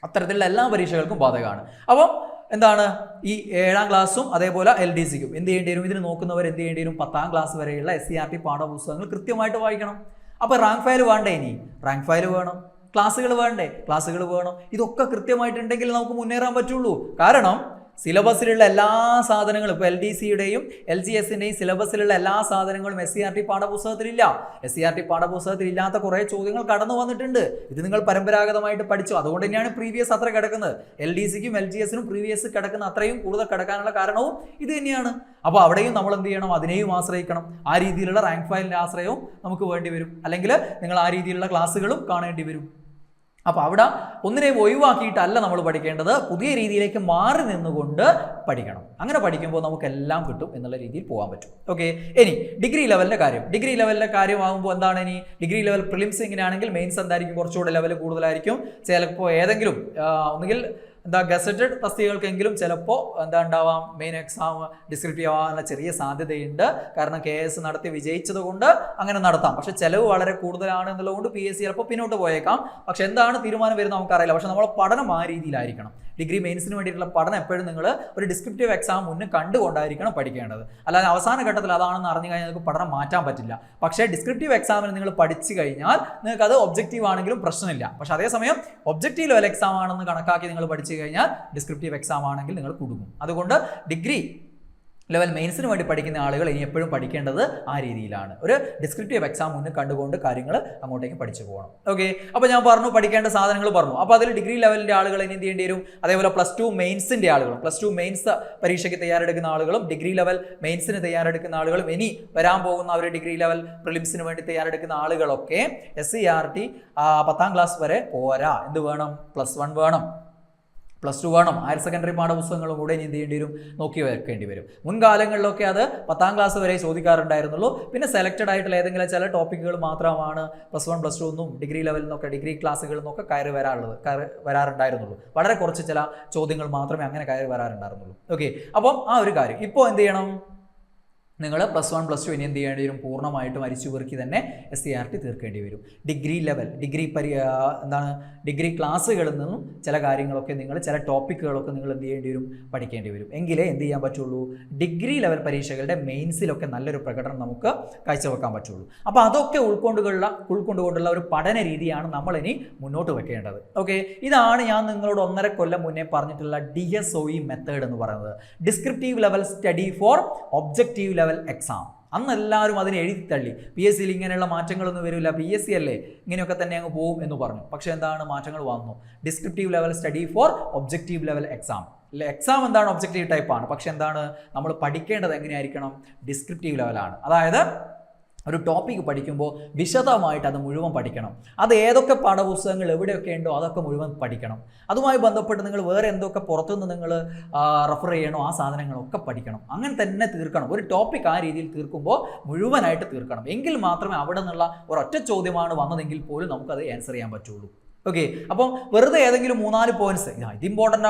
A: അത്തരത്തിലുള്ള എല്ലാ പരീക്ഷകൾക്കും ബാധകമാണ്. അപ്പം എന്താണ്, ഈ 7ാം ക്ലാസ്സും അതേപോലെ LDCക്കും എന്ത് ചെയ്യേണ്ടി വരും, ഇതിന് നോക്കുന്നവർ എന്ത് ചെയ്യേണ്ടി വരും, 10ാം ക്ലാസ് വരെയുള്ള SCERT പാഠപുസ്തകങ്ങൾ കൃത്യമായിട്ട് വായിക്കണം. അപ്പോൾ റാങ്ക് ഫയൽ വേണ്ടേ, ഇനി റാങ്ക് ഫയൽ വേണം, ക്ലാസ്സുകൾ വേണ്ടേ, ക്ലാസ്സുകൾ വേണം. ഇതൊക്കെ കൃത്യമായിട്ടുണ്ടെങ്കിൽ നമുക്ക് മുന്നേറാൻ പറ്റുള്ളൂ. കാരണം സിലബസിലുള്ള എല്ലാ സാധനങ്ങളും, ഇപ്പോൾ LDCയുടെയും LGSൻ്റെയും സിലബസിലുള്ള എല്ലാ സാധനങ്ങളും SCERT പാഠപുസ്തകത്തിലില്ല. SCERT പാഠപുസ്തകത്തിൽ ഇല്ലാത്ത കുറേ ചോദ്യങ്ങൾ കടന്നു വന്നിട്ടുണ്ട്. ഇത് നിങ്ങൾ പരമ്പരാഗതമായിട്ട് പഠിച്ചു. അതുകൊണ്ട് തന്നെയാണ് പ്രീവിയസ് അത്ര കിടക്കുന്നത്. LDCക്കും LGSനും പ്രീവിയസ് കിടക്കുന്ന അത്രയും കൂടുതൽ കിടക്കാനുള്ള കാരണവും ഇത് തന്നെയാണ്. അപ്പോൾ അവിടെയും നമ്മൾ എന്ത് ചെയ്യണം, അതിനെയും ആശ്രയിക്കണം. ആ രീതിയിലുള്ള റാങ്ക് ഫയലിൻ്റെ ആശ്രയവും നമുക്ക് വേണ്ടി വരും. അല്ലെങ്കിൽ നിങ്ങൾ ആ രീതിയിലുള്ള ക്ലാസ്സുകളും കാണേണ്ടി വരും. അപ്പോൾ അവിടെ ഒന്നിനെയും ഒഴിവാക്കിയിട്ടല്ല നമ്മൾ പഠിക്കേണ്ടത്, പുതിയ രീതിയിലേക്ക് മാറി നിന്നുകൊണ്ട് പഠിക്കണം. അങ്ങനെ പഠിക്കുമ്പോൾ നമുക്കെല്ലാം കിട്ടും എന്നുള്ള രീതിയിൽ പോകാൻ പറ്റും. ഓക്കെ, ഇനി ഡിഗ്രി ലെവലിൻ്റെ കാര്യം. ഡിഗ്രി ലെവലിൻ്റെ കാര്യമാകുമ്പോൾ എന്താണ്, ഇനി ഡിഗ്രി ലെവൽ പ്രിലിംസ് ഇങ്ങനെയാണെങ്കിൽ മെയിൻസ് എന്തായിരിക്കും, കുറച്ചുകൂടെ ലെവൽ കൂടുതലായിരിക്കും. ചിലപ്പോൾ ഏതെങ്കിലും ഒന്നുകിൽ ഗസറ്റഡ് തസ്തികകൾക്കെങ്കിലും ചിലപ്പോൾ ഉണ്ടാവാം, മെയിൻ എക്സാം ഡിസ്ക്രിപ്റ്റീവ് ആവാനുള്ള ചെറിയ സാധ്യതയുണ്ട്. കാരണം KS നടത്തി വിജയിച്ചത് കൊണ്ട് അങ്ങനെ നടത്താം. പക്ഷെ ചിലവ് വളരെ കൂടുതലാണ് എന്നുള്ളതുകൊണ്ട് PSC ചിലപ്പോൾ പിന്നോട്ട് പോയേക്കാം. പക്ഷെ എന്താണ് തീരുമാനം വരുന്നത് നമുക്കറിയില്ല. പക്ഷെ നമ്മളെ പഠനം ആ രീതിയിലായിരിക്കണം. ഡിഗ്രി മെയിൻസിന് വേണ്ടിയിട്ടുള്ള പഠനം എപ്പോഴും നിങ്ങൾ ഒരു ഡിസ്ക്രിപ്റ്റീവ് എക്സാം മുന്നേ കണ്ടുകൊണ്ടായിരിക്കണം പഠിക്കേണ്ടത്. അല്ലാതെ അവസാന ഘട്ടത്തിൽ അതാണെന്ന് അറിഞ്ഞു കഴിഞ്ഞാൽ നിങ്ങൾക്ക് പഠനം മാറ്റാൻ പറ്റില്ല. പക്ഷേ ഡിസ്ക്രിപ്റ്റീവ് എക്സാമിന് നിങ്ങൾ പഠിച്ചു കഴിഞ്ഞാൽ നിങ്ങൾക്ക് അത് ഒബ്ജക്റ്റീവ് ആണെങ്കിലും പ്രശ്നമില്ല. പക്ഷേ അതേസമയം ഒബ്ജക്റ്റീവ് ലെവൽ എക്സാം ആണെന്ന് കണക്കാക്കി നിങ്ങൾ പഠിച്ചു കഴിഞ്ഞാൽ ഡിസ്ക്രിപ്റ്റീവ് എക്സാം ആണെങ്കിൽ നിങ്ങൾ കുടുങ്ങും. അതുകൊണ്ട് ഡിഗ്രി ലെവൽ മെയിൻസിന് വേണ്ടി പഠിക്കുന്ന ആളുകൾ ഇനി എപ്പോഴും പഠിക്കേണ്ടത് ആ രീതിയിലാണ്. ഒരു ഡിസ്ക്രിപ്റ്റീവ് എക്സാം മുന്നിൽ കണ്ടുകൊണ്ട് കാര്യങ്ങൾ അങ്ങോട്ടേക്ക് പഠിച്ചു പോകണം. ഓക്കെ, അപ്പോൾ ഞാൻ പറഞ്ഞു പഠിക്കേണ്ട സാധനങ്ങൾ പറഞ്ഞു. അപ്പോൾ അതിൽ ഡിഗ്രി ലെവലിൻ്റെ ആളുകൾ ഇനി എന്ത് ചെയ്യേണ്ടി വരും, അതേപോലെ പ്ലസ് ടു മെയിൻസിൻ്റെ ആളുകളും, പ്ലസ് ടു മെയിൻസ് പരീക്ഷയ്ക്ക് തയ്യാറെടുക്കുന്ന ആളുകളും ഡിഗ്രി ലെവൽ മെയിൻസിന് തയ്യാറെടുക്കുന്ന ആളുകളും ഇനി വരാൻ പോകുന്ന ഒരു ഡിഗ്രി ലെവൽ പ്രിലിംസിന് വേണ്ടി തയ്യാറെടുക്കുന്ന ആളുകളൊക്കെ SCERT 10ാം ക്ലാസ് വരെ പോരാ, എന്ത് വേണം, +1 വേണം, +2 വേണം. ഹയർ സെക്കൻഡറി പാഠപുസ്തകങ്ങളും കൂടെ ഇനി എന്ത് ചെയ്യേണ്ടി വരും, നോക്കി വെക്കേണ്ടി വരും. മുൻകാലങ്ങളിലൊക്കെ അത് 10ാം ക്ലാസ് വരെ ചോദിക്കാറുണ്ടായിരുന്നുള്ളൂ. പിന്നെ സെലക്റ്റഡ് ആയിട്ടുള്ള ഏതെങ്കിലും ചില ടോപ്പിക്കുകൾ മാത്രമാണ് +1 +2 ഒന്നും ഡിഗ്രി ലെവലിൽ നിന്നൊക്കെ ഡിഗ്രി ക്ലാസ്സുകളിൽ നിന്നൊക്കെ കയറി വരാറുണ്ടായിരുന്നുള്ളൂ. വളരെ കുറച്ച് ചില ചോദ്യങ്ങൾ മാത്രമേ അങ്ങനെ കയറി വരാറുണ്ടായിരുന്നുള്ളൂ. ഓക്കെ, അപ്പം ആ ഒരു കാര്യം ഇപ്പോൾ എന്ത് ചെയ്യണം, നിങ്ങൾ +1 +2 ഇനി എന്ത് ചെയ്യേണ്ടി വരും, പൂർണ്ണമായിട്ടും അരിച്ചു പെറുക്കി തന്നെ SCERT തീർക്കേണ്ടി വരും. ഡിഗ്രി ലെവൽ ഡിഗ്രി ക്ലാസ്സുകളിൽ നിന്നും ചില കാര്യങ്ങളൊക്കെ നിങ്ങൾ ചില ടോപ്പിക്കുകളൊക്കെ നിങ്ങൾ എന്ത് ചെയ്യേണ്ടി വരും, പഠിക്കേണ്ടി വരും. എങ്കിലേ എന്ത് ചെയ്യാൻ പറ്റുള്ളൂ, ഡിഗ്രി ലെവൽ പരീക്ഷകളുടെ മെയിൻസിലൊക്കെ നല്ലൊരു പ്രകടനം നമുക്ക് കാഴ്ചവെക്കാൻ പറ്റുള്ളൂ. അപ്പോൾ അതൊക്കെ ഉൾക്കൊണ്ടുകൊണ്ടുള്ള ഒരു പഠന രീതിയാണ് നമ്മളിനി മുന്നോട്ട് വെക്കേണ്ടത്. ഓക്കെ, ഇതാണ് ഞാൻ നിങ്ങളോട് 1.5 കൊല്ലം മുന്നേ പറഞ്ഞിട്ടുള്ള DSOE മെത്തേഡ് എന്ന് പറയുന്നത്, descriptive level study four objective level exam. അന്ന് എല്ലാവരും അതിനെ എഴുതി തള്ളി. PSCയിൽ ഇങ്ങനെയുള്ള മാറ്റങ്ങളൊന്നും വരില്ല, PSC അല്ലേ ഇങ്ങനെയൊക്കെ തന്നെ അങ്ങ് പോവും എന്ന് പറഞ്ഞു. പക്ഷേ എന്താണ്, മാറ്റങ്ങൾ വന്നു. Descriptive level study four objective level exam. Exam എന്താണ്, ഒബ്ജക്റ്റീവ് ടൈപ്പാണ്. പക്ഷെ എന്താണ്, നമ്മൾ പഠിക്കേണ്ടത് എങ്ങനെയായിരിക്കണം, ഡിസ്ക്രിപ്റ്റീവ് ലെവലാണ്. അതായത് ഒരു ടോപ്പിക്ക് പഠിക്കുമ്പോൾ വിശദമായിട്ട് അത് മുഴുവൻ പഠിക്കണം. അത് ഏതൊക്കെ പാഠപുസ്തകങ്ങൾ എവിടെയൊക്കെ ഉണ്ടോ അതൊക്കെ മുഴുവൻ പഠിക്കണം. അതുമായി ബന്ധപ്പെട്ട് നിങ്ങൾ വേറെ എന്തൊക്കെ പുറത്തുനിന്ന് നിങ്ങൾ റെഫർ ചെയ്യണോ ആ സാധനങ്ങളൊക്കെ പഠിക്കണം. അങ്ങനെ തന്നെ തീർക്കണം. ഒരു ടോപ്പിക് ആ രീതിയിൽ തീർക്കുമ്പോൾ മുഴുവനായിട്ട് തീർക്കണം. എങ്കിൽ മാത്രമേ അവിടെ നിന്നുള്ള ഒരൊറ്റ ചോദ്യമാണ് വന്നതെങ്കിൽ പോലും നമുക്കത് ആൻസർ ചെയ്യാൻ പറ്റുള്ളൂ. ഓക്കെ, അപ്പം വെറുതെ ഏതെങ്കിലും 3-4 പോയിന്റ്സ് ഇത് ഇമ്പോർട്ടൻ്റ്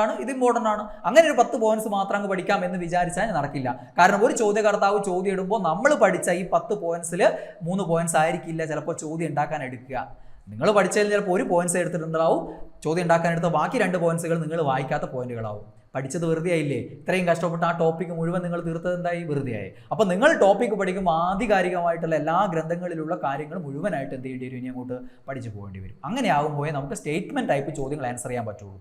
A: ആണ് അങ്ങനെ ഒരു 10 പോയിന്റ്സ് മാത്രം അങ്ങ് പഠിക്കാം എന്ന് വിചാരിച്ചാൽ നടക്കില്ല. കാരണം ഒരു ചോദ്യകർത്താവ് ചോദ്യം ഇടുമ്പോൾ നമ്മൾ പഠിച്ച ഈ 10 പോയിന്റ്സിൽ 3 പോയിന്റ്സ് ആയിരിക്കില്ല ചിലപ്പോൾ ചോദ്യം ഉണ്ടാക്കാൻ എടുക്കുക. നിങ്ങൾ പഠിച്ചതിൽ ചിലപ്പോൾ 1 പോയിന്റ്സ് എടുത്തിട്ടുണ്ടാവും, ചോദ്യം ഉണ്ടാക്കാൻ എടുത്ത ബാക്കി 2 പോയിന്റ്സുകൾ നിങ്ങൾ വായിക്കാത്ത പോയിന്റുകളാവും. പഠിച്ചത് വെറുതെ ആയില്ലേ? ഇത്രയും കഷ്ടപ്പെട്ട് ആ ടോപ്പിക്ക് മുഴുവൻ നിങ്ങൾ തീർത്തത് എന്തായി, വെറുതെ ആയി. അപ്പോൾ നിങ്ങൾ ടോപ്പിക്ക് പഠിക്കുമ്പോൾ ആധികാരികമായിട്ടുള്ള എല്ലാ ഗ്രന്ഥങ്ങളിലുള്ള കാര്യങ്ങൾ മുഴുവനായിട്ട് എന്ത് ചെയ്യേണ്ടി വരും, ഇനി അങ്ങോട്ട് പഠിച്ചു പോകേണ്ടി വരും. അങ്ങനെ ആകുമ്പോഴേ നമുക്ക് സ്റ്റേറ്റ്മെൻറ്റ് ടൈപ്പ് ചോദ്യങ്ങൾ ആൻസർ ചെയ്യാൻ പറ്റുള്ളൂ.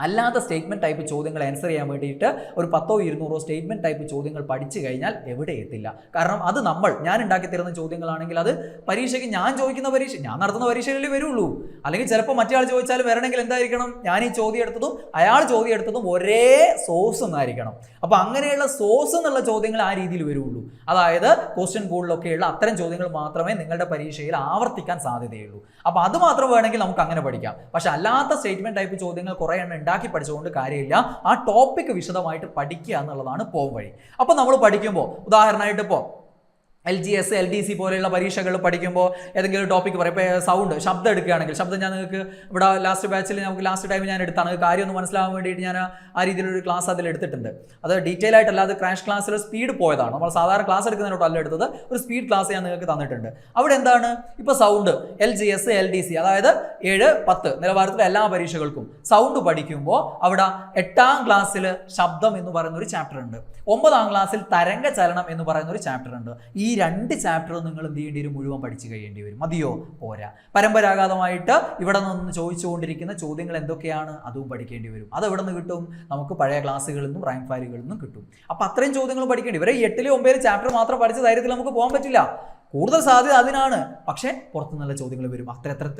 A: അല്ലാത്ത സ്റ്റേറ്റ്മെൻറ്റ് ടൈപ്പ് ചോദ്യങ്ങൾ ആൻസർ ചെയ്യാൻ വേണ്ടിയിട്ട് ഒരു 10-200 സ്റ്റേറ്റ്മെൻറ്റ് ടൈപ്പ് ചോദ്യങ്ങൾ പഠിച്ചു കഴിഞ്ഞാൽ എവിടെ എത്തില്ല. കാരണം അത് ഞാൻ ഉണ്ടാക്കി തരുന്ന ചോദ്യങ്ങളാണെങ്കിൽ അത് പരീക്ഷയ്ക്ക് ഞാൻ നടത്തുന്ന പരീക്ഷയിലേ വരുള്ളൂ. അല്ലെങ്കിൽ ചിലപ്പോൾ മറ്റേ ചോദിച്ചാൽ വരണമെങ്കിൽ എന്തായിരിക്കണം, ഞാൻ ഈ ചോദ്യം എടുത്തതും അയാൾ ചോദ്യം എടുത്തതും ഒരേ സോഴ്സ് എന്നായിരിക്കണം. അപ്പോൾ അങ്ങനെയുള്ള സോഴ്സ് എന്നുള്ള ചോദ്യങ്ങൾ ആ രീതിയിൽ വരുള്ളൂ. അതായത് ക്വസ്റ്റ്യൻ ബോർഡിലൊക്കെയുള്ള അത്തരം ചോദ്യങ്ങൾ മാത്രമേ നിങ്ങളുടെ പരീക്ഷയിൽ ആവർത്തിക്കാൻ സാധ്യതയുള്ളൂ. അപ്പോൾ അത് മാത്രം വേണമെങ്കിൽ നമുക്ക് അങ്ങനെ പഠിക്കാം. പക്ഷെ അല്ലാത്ത സ്റ്റേറ്റ്മെൻറ്റ് ടൈപ്പ് ചോദ്യങ്ങൾ കുറേ എണ്ണം ഉണ്ടാക്കി പഠിച്ചുകൊണ്ട് കാര്യമില്ല. ആ ടോപ്പിക്ക് വിശദമായിട്ട് പഠിക്കുക എന്നുള്ളതാണ് പോം വഴി. അപ്പോൾ നമ്മൾ പഠിക്കുമ്പോൾ ഉദാഹരണമായിട്ട് ഇപ്പോൾ LGS LDC പോലെയുള്ള പരീക്ഷകൾ പഠിക്കുമ്പോൾ ഏതെങ്കിലും ടോപ്പിക്ക് പറയും. ഇപ്പോൾ ശബ്ദം എടുക്കുകയാണെങ്കിൽ, ശബ്ദം ഞാൻ നിങ്ങൾക്ക് ഇവിടെ ലാസ്റ്റ് ടൈം ഞാൻ എടുത്താണ് കാര്യം ഒന്ന് മനസ്സിലാകാൻ വേണ്ടിയിട്ട് ഞാൻ ആ രീതിയിലൊരു ക്ലാസ് അതിൽ എടുത്തിട്ടുണ്ട്. അത് ഡീറ്റെയിൽ ആയിട്ടല്ല, അത് ക്രാഷ് ക്ലാസ്സിൽ സ്പീഡ് പോയതാണ്. നമ്മൾ സാധാരണ ക്ലാസ് എടുക്കുന്നതിനോട്ടല്ല എടുത്തത്, ഒരു സ്പീഡ് ക്ലാസ് ഞാൻ നിങ്ങൾക്ക് തന്നിട്ടുണ്ട്. അവിടെ എന്താണ്, ഇപ്പോൾ സൗണ്ട് LGS LDC അതായത് 7-10 നിലവാരത്തിലെ എല്ലാ പരീക്ഷകൾക്കും സൗണ്ട് പഠിക്കുമ്പോൾ അവിടെ 8ാം ക്ലാസ്സിൽ ശബ്ദം എന്ന് പറയുന്ന ഒരു ചാപ്റ്റർ ഉണ്ട്, 9ാം ക്ലാസ്സിൽ തരംഗ ചലനം എന്ന് പറയുന്ന ഒരു ചാപ്റ്റർ ഉണ്ട്. ഈ 2 ചാപ്റ്ററും നിങ്ങൾ എന്ത് ചെയ്യേണ്ടി വരും, മുഴുവൻ പഠിച്ചു കഴിയേണ്ടി വരും. മതിയോ? പോരാ. പരമ്പരാഗതമായിട്ട് ഇവിടെ നിന്ന് ചോദിച്ചുകൊണ്ടിരിക്കുന്ന ചോദ്യങ്ങൾ എന്തൊക്കെയാണ് അതും പഠിക്കേണ്ടി വരും. അത് എവിടെ നിന്ന് കിട്ടും, നമുക്ക് പഴയ ക്ലാസ്സുകളിൽ നിന്നും റാങ്ക് ഫയലുകളിൽ നിന്നും കിട്ടും. അപ്പോൾ അത്രയും ചോദ്യങ്ങൾ പഠിക്കേണ്ടി വരും. 8-9 ചാപ്റ്റർ മാത്രം പഠിച്ച ധൈര്യത്തിൽ നമുക്ക് പോകാൻ പറ്റില്ല. കൂടുതൽ സാധ്യത അതിനാണ്. പക്ഷേ പുറത്തുനിന്നുള്ള ചോദ്യങ്ങൾ വരും.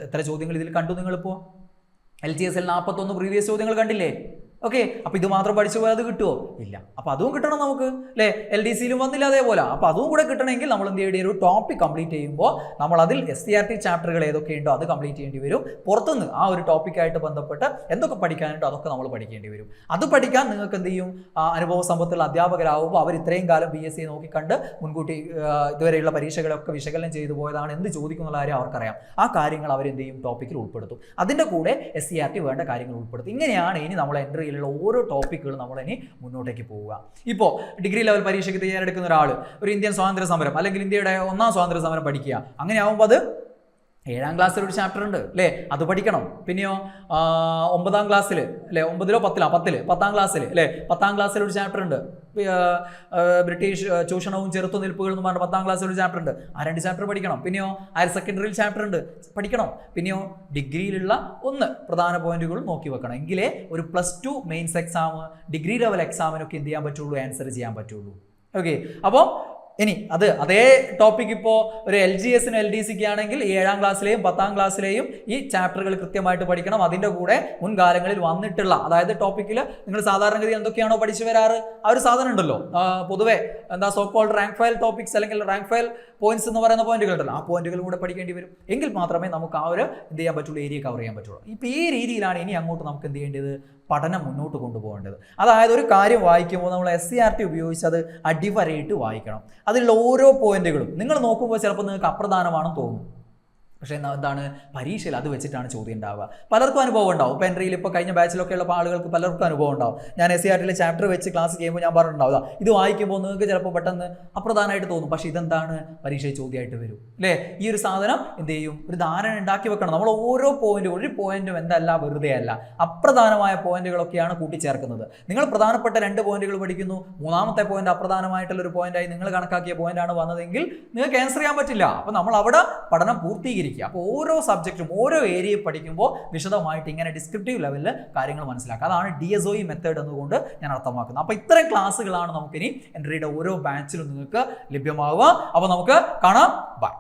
A: എത്ര ചോദ്യങ്ങൾ ഇതിൽ കണ്ടു നിങ്ങളിപ്പോൾ? LGS 41 പ്രീവിയസ് ചോദ്യങ്ങൾ കണ്ടില്ലേ? ഓക്കെ, അപ്പോൾ ഇത് മാത്രം പഠിച്ചു പോയാൽ അത് കിട്ടുമോ? ഇല്ല. അപ്പോൾ അതും കിട്ടണം നമുക്ക്, അല്ലേ? LDCയിലും വന്നില്ല അതേപോലെ. അപ്പോൾ അതും കൂടെ കിട്ടണമെങ്കിൽ നമ്മൾ എന്ത് ചെയ്യേണ്ടി വരും, ടോപ്പിക് കംപ്ലീറ്റ് ചെയ്യുമ്പോൾ നമ്മൾ അതിൽ SCERT ചാപ്റ്ററുകൾ ഏതൊക്കെയുണ്ടോ അത് കംപ്ലീറ്റ് ചെയ്യേണ്ടി വരും. പുറത്തുനിന്ന് ആ ഒരു ടോപ്പിക്കായിട്ട് ബന്ധപ്പെട്ട് എന്തൊക്കെ പഠിക്കാനുണ്ടോ അതൊക്കെ നമ്മൾ പഠിക്കേണ്ടി വരും. അത് പഠിക്കാൻ നിങ്ങൾക്ക് എന്ത് ചെയ്യും, അനുഭവ സമ്പത്തുള്ള അധ്യാപകരാകുമ്പോൾ അവർ ഇത്രയും കാലം PSC നോക്കിക്കണ്ട് മുൻകൂട്ടി ഇതുവരെയുള്ള പരീക്ഷകളൊക്കെ വിശകലനം ചെയ്തു പോയതാണ്, എന്ത് ചോദിക്കുന്നുള്ള കാര്യം അവർക്കറിയാം. ആ കാര്യങ്ങൾ അവരെന്ത് ചെയ്യും, ടോപ്പിക്കിൽ ഉൾപ്പെടുത്തും. അതിൻ്റെ കൂടെ SCERT വേണ്ട കാര്യങ്ങൾ ഉൾപ്പെടുത്തും. ഇങ്ങനെയാണ് ഇനി നമ്മൾ എൻട്രി ഓരോ ടോപ്പിക്കുകൾ നമ്മൾ ഇനി മുന്നോട്ടേക്ക് പോവുക. ഇപ്പോൾ ഡിഗ്രി ലെവൽ പരീക്ഷയ്ക്ക് തയ്യാറെടുക്കുന്ന ഒരാൾ ഒരു ഇന്ത്യൻ സ്വാതന്ത്ര്യ സമരം അല്ലെങ്കിൽ ഇന്ത്യയുടെ 1ാം സ്വാതന്ത്ര്യ സമരം പഠിക്കുക, അങ്ങനെ ആകുമ്പോൾ അത് 7ാം ക്ലാസ്സിൽ ഒരു ചാപ്റ്റർ ഉണ്ട്, അല്ലേ? അത് പഠിക്കണം. പിന്നെയോ 9ാം ക്ലാസ്സിൽ, അല്ലേ? 10ാം ക്ലാസ്സിൽ, അല്ലേ? 10ാം ക്ലാസ്സിൽ ഒരു ചാപ്റ്റർ ഉണ്ട്, ബ്രിട്ടീഷ് ചൂഷണവും ചെറുത്തുനിൽപ്പുകൾ എന്ന് പറഞ്ഞ 10ാം ക്ലാസ്സിൽ ഒരു ചാപ്റ്റർ ഉണ്ട്. ആ 2 ചാപ്റ്റർ പഠിക്കണം. പിന്നെയോ ഹയർ സെക്കൻഡറിയിൽ ചാപ്റ്റർ ഉണ്ട്, പഠിക്കണം. പിന്നെയോ ഡിഗ്രിയിലുള്ള 1 പ്രധാന പോയിന്റുകൾ നോക്കി വെക്കണം. എങ്കിലേ ഒരു +2 മെയിൻസ് എക്സാം, ഡിഗ്രി ലെവൽ എക്സാമിനൊക്കെ എന്ത് ചെയ്യാൻ പറ്റുള്ളൂ, ആൻസർ ചെയ്യാൻ പറ്റുള്ളൂ. ഓക്കെ, അപ്പോൾ ഇനി അതേ ടോപ്പിക് ഇപ്പോൾ ഒരു LGSനും LDCക്ക് ആണെങ്കിൽ 7ാം ക്ലാസ്സിലെയും 10ാം ക്ലാസ്സിലെയും ഈ ചാപ്റ്ററുകൾ കൃത്യമായിട്ട് പഠിക്കണം. അതിൻ്റെ കൂടെ മുൻകാലങ്ങളിൽ വന്നിട്ടുള്ള, അതായത് ടോപ്പിക്കിൽ നിങ്ങൾ സാധാരണഗതി എന്തൊക്കെയാണോ പഠിച്ചു വരാറ് ആ ഒരു സാധനം ഉണ്ടല്ലോ, പൊതുവെ so called rank file topics അല്ലെങ്കിൽ റാങ്ക് ഫയൽ പോയിന്റ്സ് എന്ന് പറയുന്ന പോയിന്റുകൾ ഉണ്ടല്ലോ, ആ പോയിന്റുകളും കൂടെ പഠിക്കേണ്ടി വരും. എങ്കിൽ മാത്രമേ നമുക്ക് ആ ഒരു എന്ത് ചെയ്യാൻ പറ്റുള്ളൂ, ഏരിയ കവർ ചെയ്യാൻ പറ്റുള്ളൂ. ഇപ്പോൾ ഈ രീതിയിലാണ് ഇനി അങ്ങോട്ട് നമുക്ക് എന്ത് ചെയ്യേണ്ടത്, പഠനം മുന്നോട്ട് കൊണ്ടുപോകേണ്ടത്. അതായത് ഒരു കാര്യം വായിക്കുമ്പോൾ നമ്മൾ SCERT ഉപയോഗിച്ച് അത് അടിവരയിട്ട് വായിക്കണം. അതിലുള്ള ഓരോ പോയിന്റുകളും നിങ്ങൾ നോക്കുമ്പോൾ ചിലപ്പോൾ നിങ്ങൾക്ക് അപ്രധാനമാണെന്ന് തോന്നും. പക്ഷേ എന്താണ് പരീക്ഷയിൽ അത് വെച്ചിട്ടാണ് ചോദ്യം ഉണ്ടാവുക. പലർക്കും അനുഭവം ഉണ്ടാവും. ഇപ്പോൾ എൻട്രിയിൽ ഇപ്പോൾ കഴിഞ്ഞ ബാച്ചിലൊക്കെ ഉള്ള ആളുകൾക്ക് പലർക്കും അനുഭവം ഉണ്ടാവും. ഞാൻ SCRTയിലെ ചാപ്റ്റർ വെച്ച് ക്ലാസ് ചെയ്യുമ്പോൾ ഞാൻ പറഞ്ഞിട്ടുണ്ടാവുക, ഇത് വായിക്കുമ്പോൾ നിങ്ങൾക്ക് ചിലപ്പോൾ പെട്ടെന്ന് അപ്രധാനമായിട്ട് തോന്നും, പക്ഷേ ഇതെന്താണ് പരീക്ഷയിൽ ചോദ്യമായിട്ട് വരും അല്ലേ. ഈ ഒരു സാധനം എന്ത് ചെയ്യും, ഒരു ധാരണ ഉണ്ടാക്കി വെക്കണം. നമ്മൾ ഓരോ പോയിന്റും, ഒരു പോയിന്റും എന്തല്ല, വെറുതെ അല്ല, അപ്രധാനമായ പോയിന്റുകളൊക്കെയാണ് കൂട്ടിച്ചേർക്കുന്നത്. നിങ്ങൾ പ്രധാനപ്പെട്ട 2 പോയിന്റുകൾ പഠിക്കുന്നു, മൂന്നാമത്തെ പോയിന്റ് അപ്രധാനമായിട്ടുള്ള ഒരു പോയിന്റായി നിങ്ങൾ കണക്കാക്കിയ പോയിന്റാണ് വന്നതെങ്കിൽ നിങ്ങൾക്ക് ആൻസർ ചെയ്യാൻ പറ്റില്ല. അപ്പോൾ നമ്മൾ അവിടെ പഠനം പൂർത്തീകരിക്കും. അപ്പോൾ ഓരോ സബ്ജക്റ്റും ഓരോ ഏരിയയും പഠിക്കുമ്പോൾ വിശദമായിട്ട് ഇങ്ങനെ ഡിസ്ക്രിപ്റ്റീവ് ലെവലിൽ കാര്യങ്ങൾ മനസ്സിലാക്കുക. അതാണ് DSOE മെത്തേഡ് എന്നുകൊണ്ട് ഞാൻ അർത്ഥമാക്കുന്നത്. അപ്പോൾ ഇത്തരം ക്ലാസ്സുകളാണ് നമുക്കിനി എൻട്രിയുടെ ഓരോ ബാച്ചിലും നിങ്ങൾക്ക് ലഭ്യമാവുക. അപ്പോൾ നമുക്ക് കാണാം. ബൈ.